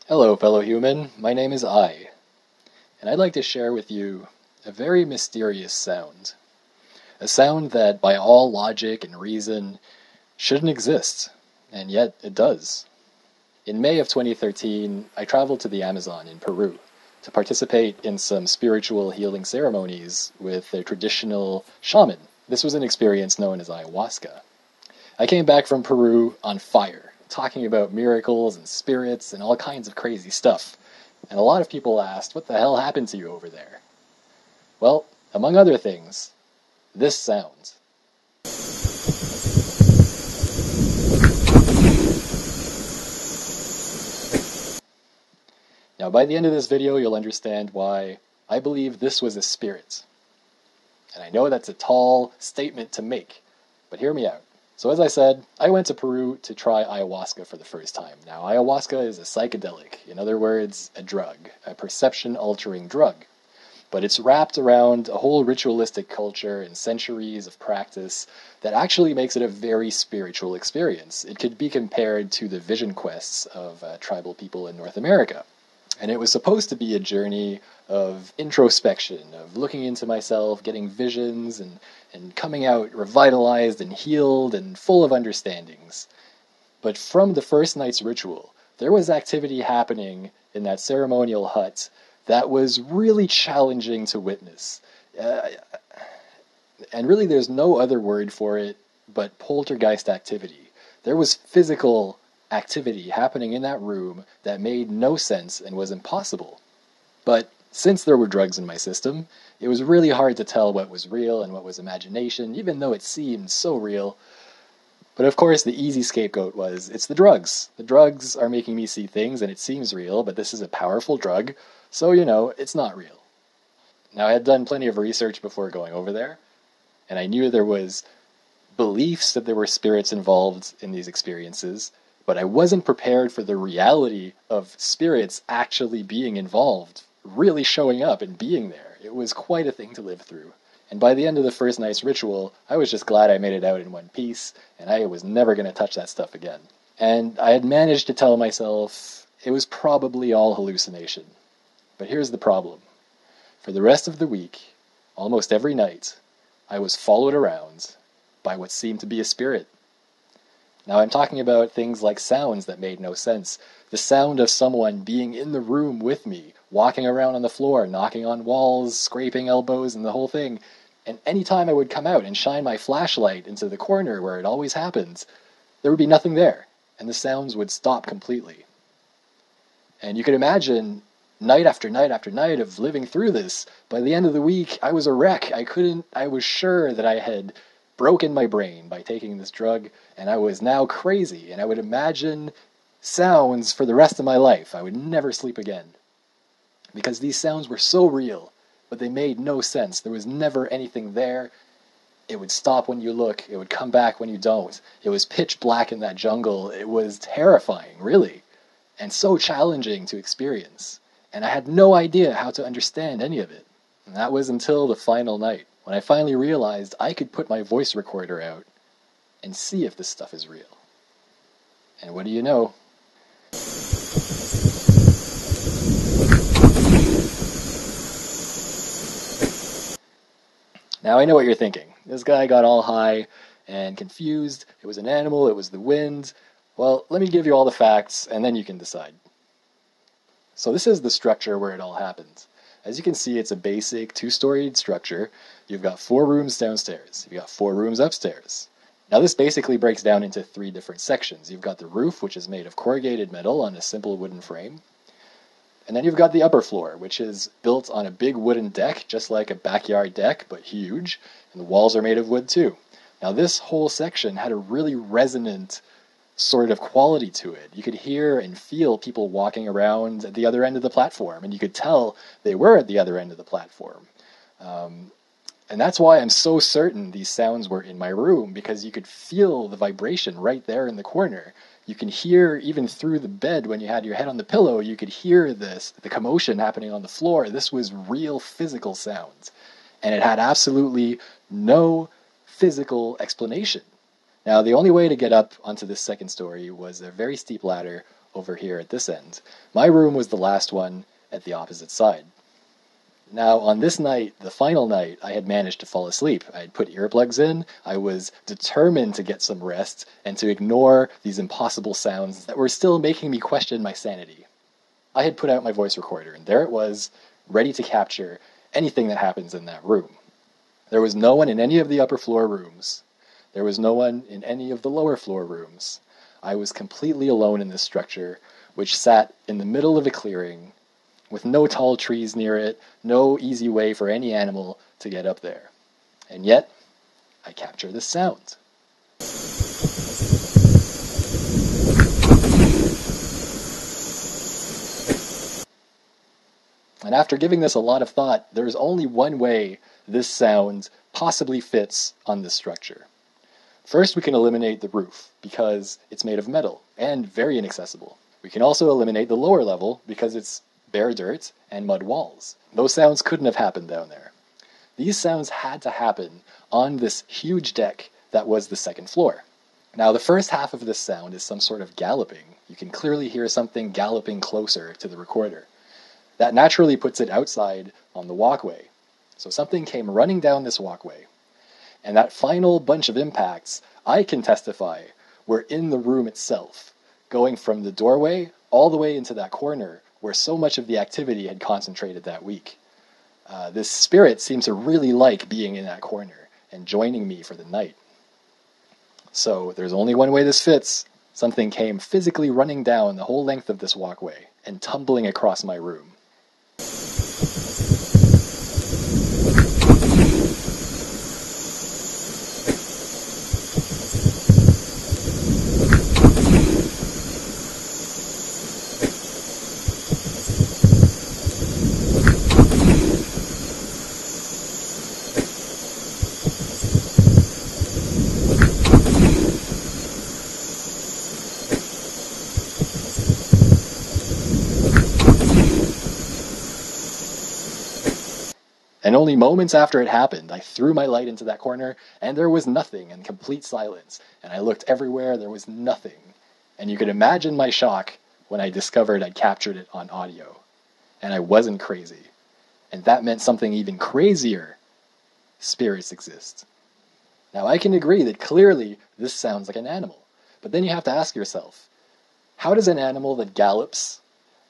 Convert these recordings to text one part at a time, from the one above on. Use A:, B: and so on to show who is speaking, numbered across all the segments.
A: Hello, fellow human. My name is I, and I'd like to share with you a very mysterious sound. A sound that, by all logic and reason, shouldn't exist, and yet it does. In May of 2013, I traveled to the Amazon in Peru to participate in some spiritual healing ceremonies with a traditional shaman. This was an experience known as ayahuasca. I came back from Peru on fire, talking about miracles and spirits and all kinds of crazy stuff. And a lot of people asked, what the hell happened to you over there? Well, among other things, this sound. Now, by the end of this video, you'll understand why I believe this was a spirit. And I know that's a tall statement to make, but hear me out. So as I said, I went to Peru to try ayahuasca for the first time. Now, ayahuasca is a psychedelic, in other words, a drug, a perception-altering drug. But it's wrapped around a whole ritualistic culture and centuries of practice that actually makes it a very spiritual experience. It could be compared to the vision quests of tribal people in North America. And it was supposed to be a journey of introspection, of looking into myself, getting visions, and coming out revitalized and healed and full of understandings. But from the first night's ritual, there was activity happening in that ceremonial hut that was really challenging to witness. And really there's no other word for it but poltergeist activity. There was physical activity happening in that room that made no sense and was impossible. But since there were drugs in my system, it was really hard to tell what was real and what was imagination, even though it seemed so real. But of course, the easy scapegoat was, it's the drugs. The drugs are making me see things and it seems real, but this is a powerful drug, so, it's not real. Now, I had done plenty of research before going over there, and I knew there was beliefs that there were spirits involved in these experiences, but I wasn't prepared for the reality of spirits actually being involved, really showing up and being there. It was quite a thing to live through. And by the end of the first night's ritual, I was just glad I made it out in one piece, and I was never going to touch that stuff again. And I had managed to tell myself it was probably all hallucination. But here's the problem. For the rest of the week, almost every night, I was followed around by what seemed to be a spirit. Now, I'm talking about things like sounds that made no sense. The sound of someone being in the room with me, walking around on the floor, knocking on walls, scraping elbows, and the whole thing. And any time I would come out and shine my flashlight into the corner where it always happens, there would be nothing there, and the sounds would stop completely. And you can imagine, night after night after night of living through this, by the end of the week, I was a wreck. I was sure that I had broken my brain by taking this drug, and I was now crazy, and I would imagine sounds for the rest of my life. I would never sleep again. Because these sounds were so real, but they made no sense. There was never anything there. It would stop when you look. It would come back when you don't. It was pitch black in that jungle. It was terrifying, really, and so challenging to experience. And I had no idea how to understand any of it. And that was until the final night, when I finally realized I could put my voice recorder out and see if this stuff is real. And what do you know? Now I know what you're thinking. This guy got all high and confused. It was an animal, it was the wind. Well, let me give you all the facts and then you can decide. So this is the structure where it all happened. As you can see, it's a basic two-storied structure. You've got 4 rooms downstairs. You've got 4 rooms upstairs. Now this basically breaks down into 3 different sections. You've got the roof, which is made of corrugated metal on a simple wooden frame. And then you've got the upper floor, which is built on a big wooden deck, just like a backyard deck, but huge. And the walls are made of wood too. Now this whole section had a really resonant sort of quality to it. You could hear and feel people walking around at the other end of the platform, and you could tell they were at the other end of the platform. And that's why I'm so certain these sounds were in my room, because you could feel the vibration right there in the corner. You can hear, even through the bed when you had your head on the pillow, you could hear the commotion happening on the floor. This was real physical sounds. And it had absolutely no physical explanation. Now, the only way to get up onto this second story was a very steep ladder over here at this end. My room was the last one at the opposite side. Now, on this night, the final night, I had managed to fall asleep. I had put earplugs in, I was determined to get some rest and to ignore these impossible sounds that were still making me question my sanity. I had put out my voice recorder, and there it was, ready to capture anything that happens in that room. There was no one in any of the upper floor rooms. There was no one in any of the lower floor rooms. I was completely alone in this structure, which sat in the middle of a clearing, with no tall trees near it, no easy way for any animal to get up there. And yet, I capture this sound. And after giving this a lot of thought, there's only one way this sound possibly fits on this structure. First, we can eliminate the roof, because it's made of metal, and very inaccessible. We can also eliminate the lower level, because it's bare dirt and mud walls. Those sounds couldn't have happened down there. These sounds had to happen on this huge deck that was the second floor. Now, the first half of this sound is some sort of galloping. You can clearly hear something galloping closer to the recorder. That naturally puts it outside on the walkway. So something came running down this walkway. And that final bunch of impacts, I can testify, were in the room itself, going from the doorway all the way into that corner where so much of the activity had concentrated that week. This spirit seemed to really like being in that corner and joining me for the night. So there's only one way this fits. Something came physically running down the whole length of this walkway and tumbling across my room. And only moments after it happened, I threw my light into that corner, and there was nothing, and complete silence. And I looked everywhere, there was nothing. And you could imagine my shock when I discovered I'd captured it on audio. And I wasn't crazy. And that meant something even crazier. Spirits exist. Now, I can agree that clearly this sounds like an animal. But then you have to ask yourself, how does an animal that gallops,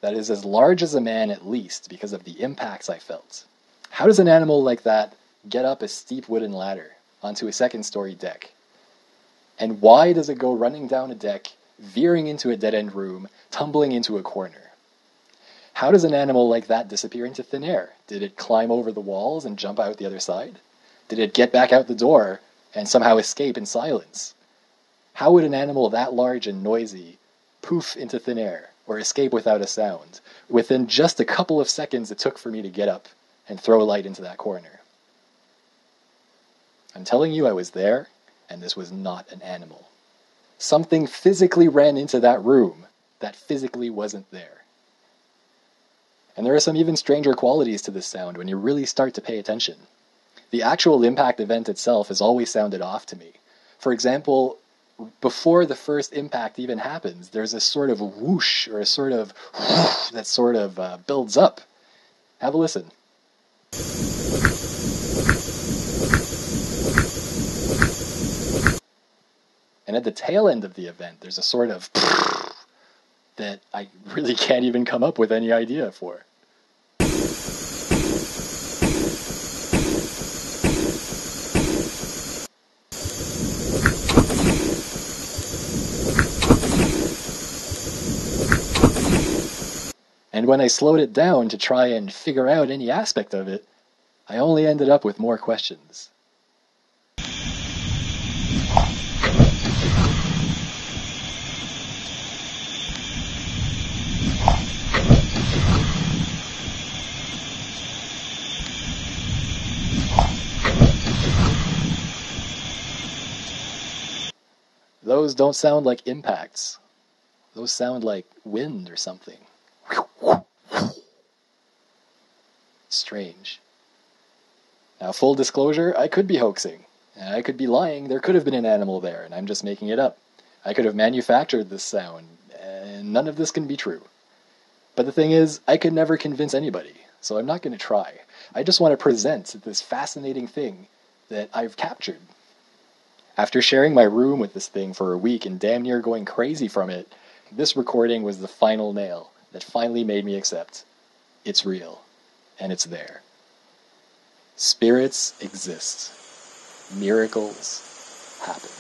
A: that is as large as a man at least because of the impacts I felt, how does an animal like that get up a steep wooden ladder onto a second-story deck? And why does it go running down a deck, veering into a dead-end room, tumbling into a corner? How does an animal like that disappear into thin air? Did it climb over the walls and jump out the other side? Did it get back out the door and somehow escape in silence? How would an animal that large and noisy poof into thin air or escape without a sound within just a couple of seconds it took for me to get up and throw a light into that corner? I'm telling you, I was there, and this was not an animal. Something physically ran into that room that physically wasn't there. And there are some even stranger qualities to this sound when you really start to pay attention. The actual impact event itself has always sounded off to me. For example, before the first impact even happens, there's a sort of whoosh or a sort of whoosh that sort of builds up. Have a listen. And at the tail end of the event, there's a sort of that I really can't even come up with any idea for. And when I slowed it down to try and figure out any aspect of it, I only ended up with more questions. Those don't sound like impacts. Those sound like wind or something. Strange. Now, full disclosure, I could be hoaxing. I could be lying. There could have been an animal there, and I'm just making it up. I could have manufactured this sound, and none of this can be true. But the thing is, I could never convince anybody, so I'm not going to try. I just want to present this fascinating thing that I've captured. After sharing my room with this thing for a week and damn near going crazy from it, this recording was the final nail that finally made me accept it's real, and it's there. Spirits exist. Miracles happen.